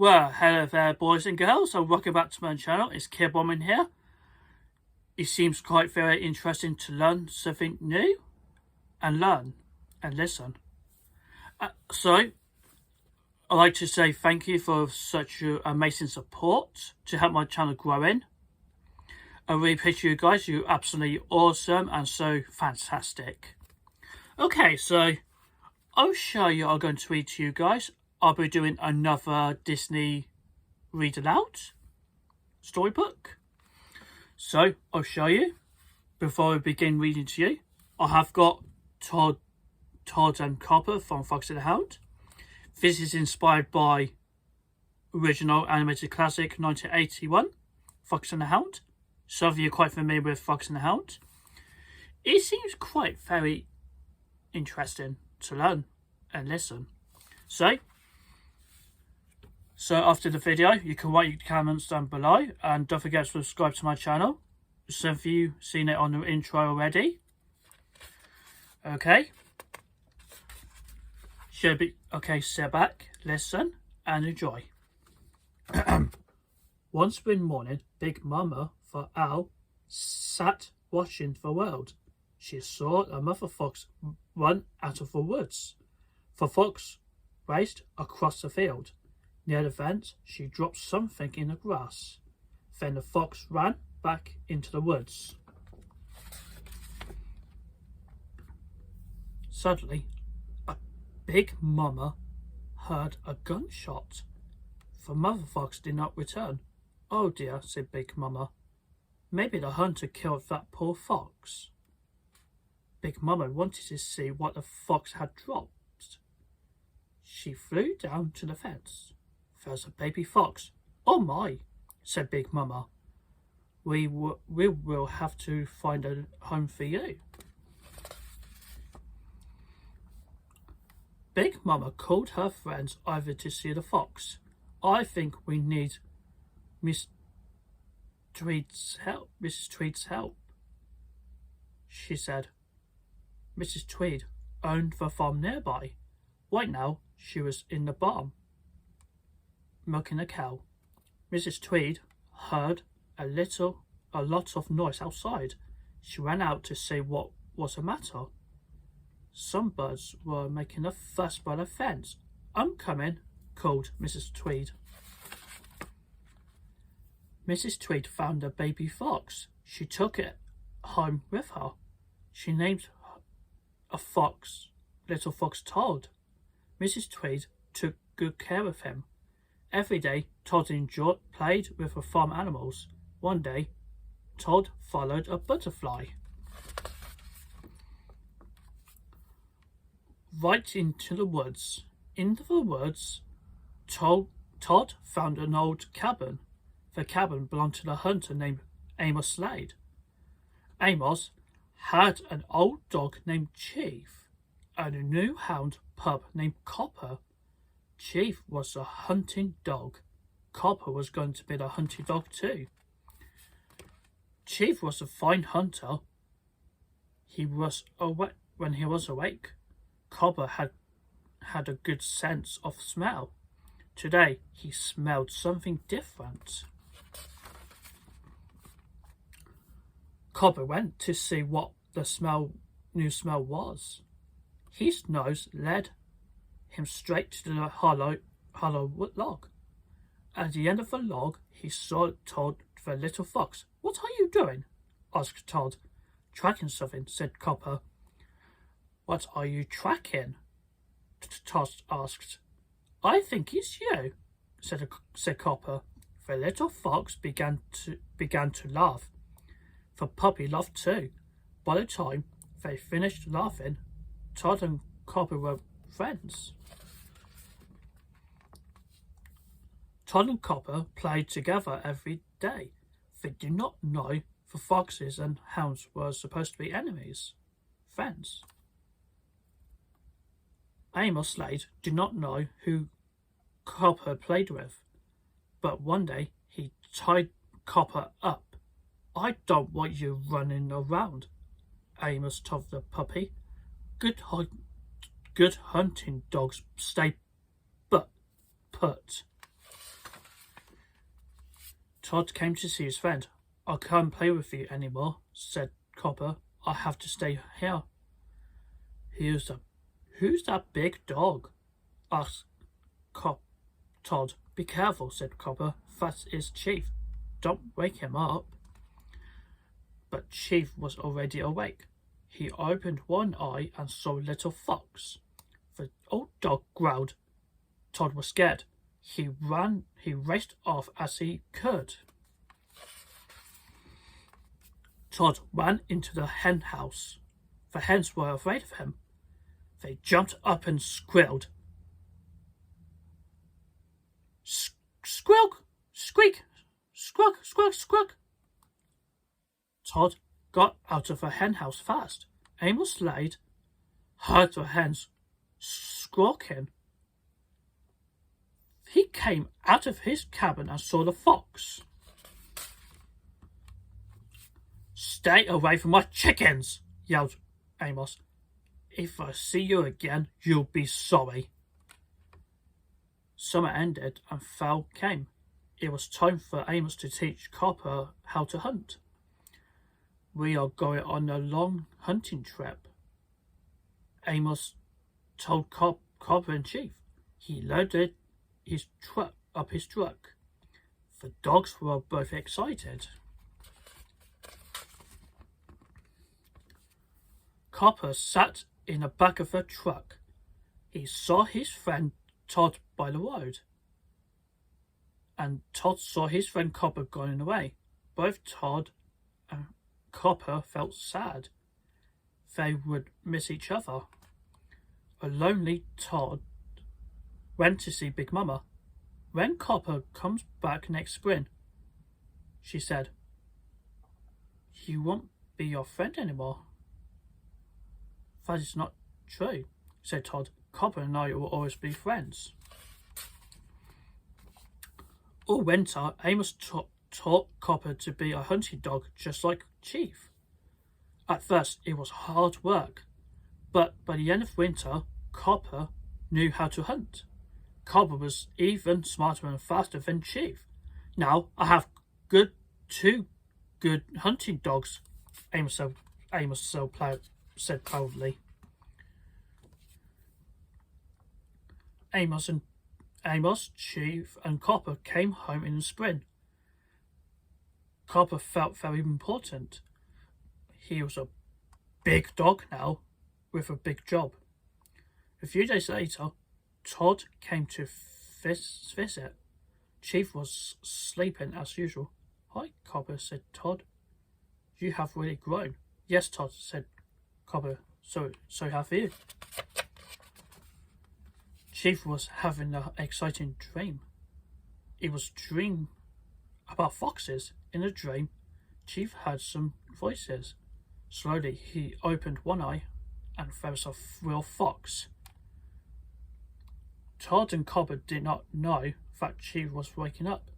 Well, hello there boys and girls, and welcome back to my channel. It's Kid Woman here. It seems quite very interesting to learn something new and learn and listen. So, I'd like to say thank you for such amazing support to help my channel grow in. I really appreciate you guys. You're absolutely awesome and so fantastic. Okay, so I'll show you. I'm going to read to you guys. I'll be doing another Disney read aloud storybook. So I'll show you. Before I begin reading to you, I have got Tod and Copper from Fox and The Hound. This is inspired by original animated classic 1981, Fox and the Hound. Some of you are quite familiar with Fox and the Hound. It seems quite very interesting to learn and listen. So after the video, you can write your comments down below, and don't forget to subscribe to my channel. Some of you seen it on the intro already. Okay. Sit back, listen, and enjoy. One spring morning, Big Mama the owl sat watching the world. She saw a mother fox run out of the woods. The fox raced across the field. Near the fence, she dropped something in the grass. Then the fox ran back into the woods. Suddenly, a Big Mama heard a gunshot. The mother fox did not return. "Oh dear," said Big Mama. "Maybe the hunter killed that poor fox." Big Mama wanted to see what the fox had dropped. She flew down to the fence. "There's a baby fox." "Oh my," said Big Mama. We will have to find a home for you." Big Mama called her friends over to see the fox. "I think we need Mrs. Tweed's help," she said. Mrs. Tweed owned the farm nearby. Right now, she was in the barn, milking a cow. Mrs. Tweed heard a lot of noise outside. She ran out to see what was the matter. Some birds were making a fuss by the fence. "I'm coming," called Mrs. Tweed. Mrs. Tweed found a baby fox. She took it home with her. She named little fox Todd. Mrs. Tweed took good care of him. Every day, Todd played with the farm animals. One day, Todd followed a butterfly right into the woods. In the woods, Todd found an old cabin. The cabin belonged to the hunter named Amos Slade. Amos had an old dog named Chief and a new hound pup named Copper. Chief was a hunting dog. Copper was going to be the hunting dog too. Chief was a fine hunter. When he was awake. Copper had a good sense of smell. Today he smelled something different. Copper went to see what the new smell was. His nose led him straight to the hollow log. At the end of the log, he saw Todd the little fox. "What are you doing?" asked Todd. "Tracking something," said Copper. "What are you tracking?" Todd asked. "I think it's you," said Copper. The little fox began to laugh. The puppy laughed too. By the time they finished laughing, Todd and Copper were friends. Todd and Copper played together every day. They did not know the foxes and hounds were supposed to be friends. Amos Slade did not know who Copper played with, but one day he tied Copper up. "I don't want you running around," Amos told the puppy. Good hunting dogs stay put." Todd came to see his friend. I can't play with you anymore, said Copper. I have to stay here. Who's that big dog? Asked Todd. Be careful, said Copper. That is Chief. Don't wake him up. But Chief was already awake. He opened one eye and saw Little Fox. The old dog growled. Todd was scared. He raced off as he could. Todd ran into the hen house. The hens were afraid of him. They jumped up and squealed. Squeak! Squeak! Squawk! Squawk! Squawk! Todd got out of the hen house fast. Amos Slade heard the hens squawking. He came out of his cabin and saw the fox. Stay away from my chickens, yelled Amos. If I see you again, you'll be sorry. Summer ended and fall came. It was time for Amos to teach Copper how to hunt. We are going on a long hunting trip, Amos told Copper and Chief. He loaded his truck. The dogs were both excited. Copper sat in the back of the truck. He saw his friend Todd by the road, and Todd saw his friend Copper going away. Both Todd and Copper felt sad. They would miss each other. A lonely Todd went to see Big Mama. When Copper comes back next spring, she said, he won't be your friend anymore. That is not true, said Todd. Copper and I will always be friends. All winter, Amos taught Copper to be a hunting dog just like Chief. At first, it was hard work, but by the end of winter, Copper knew how to hunt. Copper was even smarter and faster than Chief. Now I have two good hunting dogs, Amos said proudly. Amos, Chief, and Copper came home in the spring. Copper felt very important. He was a big dog now, with a big job. A few days later, Todd came to visit. Chief was sleeping as usual. Hi, Copper, said Todd. You have really grown. Yes, Todd, said Copper. So have you. Chief was having an exciting dream. It was a dream about foxes. In the dream, Chief heard some voices. Slowly, he opened one eye, and there was a real fox. Todd and Copper did not know that Chief was waking up.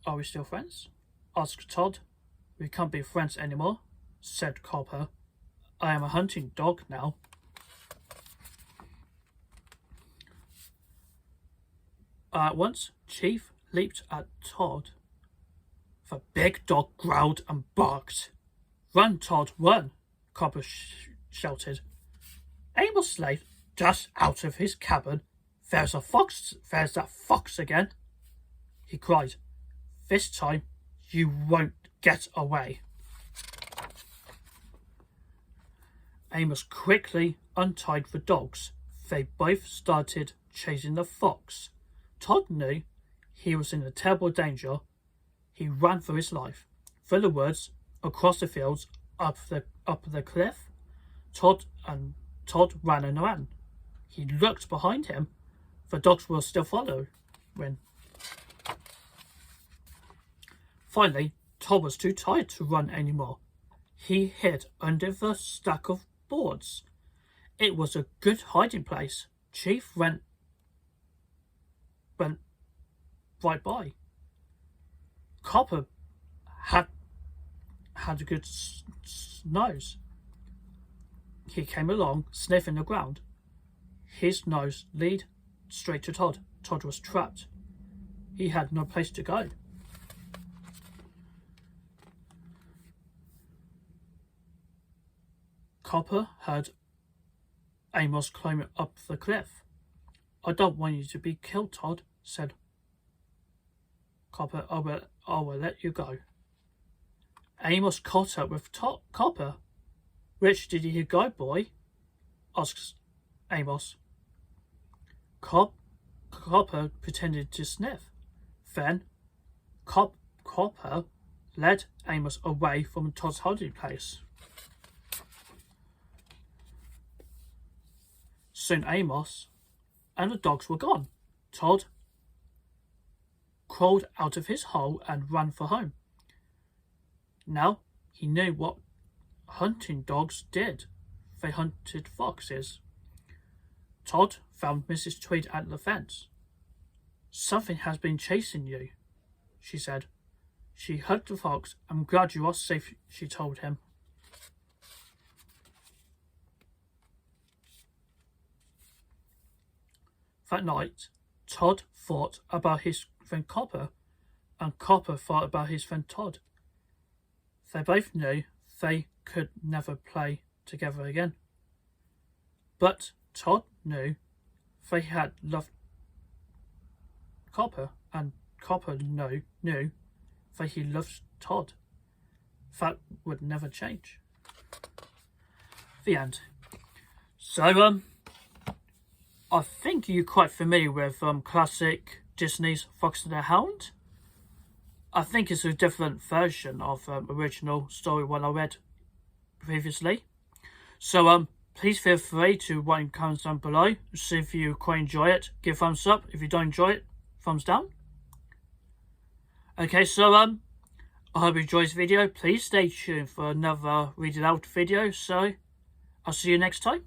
Are we still friends? Asked Todd. We can't be friends anymore, said Copper. I am a hunting dog now. At once, Chief leaped at Todd. The big dog growled and barked. Run, Todd, run, Copper shouted. Amos Slade dashed out of his cabin. There's that fox again, he cried. This time, you won't get away. Amos quickly untied the dogs. They both started chasing the fox. Todd knew he was in a terrible danger. He ran for his life, through the woods, across the fields, up the cliff. Todd ran and ran. He looked behind him. The dogs were still following. Finally, Todd was too tired to run anymore. He hid under the stack of boards. It was a good hiding place. Chief went right by. Copper had a good nose. He came along, sniffing the ground. His nose led straight to Todd. Todd was trapped. he had no place to go. Copper heard Amos climbing up the cliff. "I don't want you to be killed, Todd," said Copper. I will let you go." Amos caught up with Copper. "Which did you go, boy?" asks Amos. Copper pretended to sniff. Then Copper led Amos away from Todd's hiding place. Soon Amos and the dogs were gone. Todd crawled out of his hole and ran for home. Now he knew what hunting dogs did. They hunted foxes. Todd found Mrs. Tweed at the fence. "Something has been chasing you," she said. She hugged the fox. "I'm glad you are safe," she told him. That night, Todd thought about his friend Copper, and Copper thought about his friend Todd. They both knew they could never play together again. But Todd knew they had loved Copper, and Copper knew that he loved Todd. That would never change. The end. So, I think you're quite familiar with classic Disney's Fox and the Hound. I think it's a different version of original story one I read previously. So please feel free to write in comments down below. See if you quite enjoy it. Give a thumbs up. If you don't enjoy it, thumbs down. Okay, so I hope you enjoyed this video. Please stay tuned for another read aloud video. So I'll see you next time.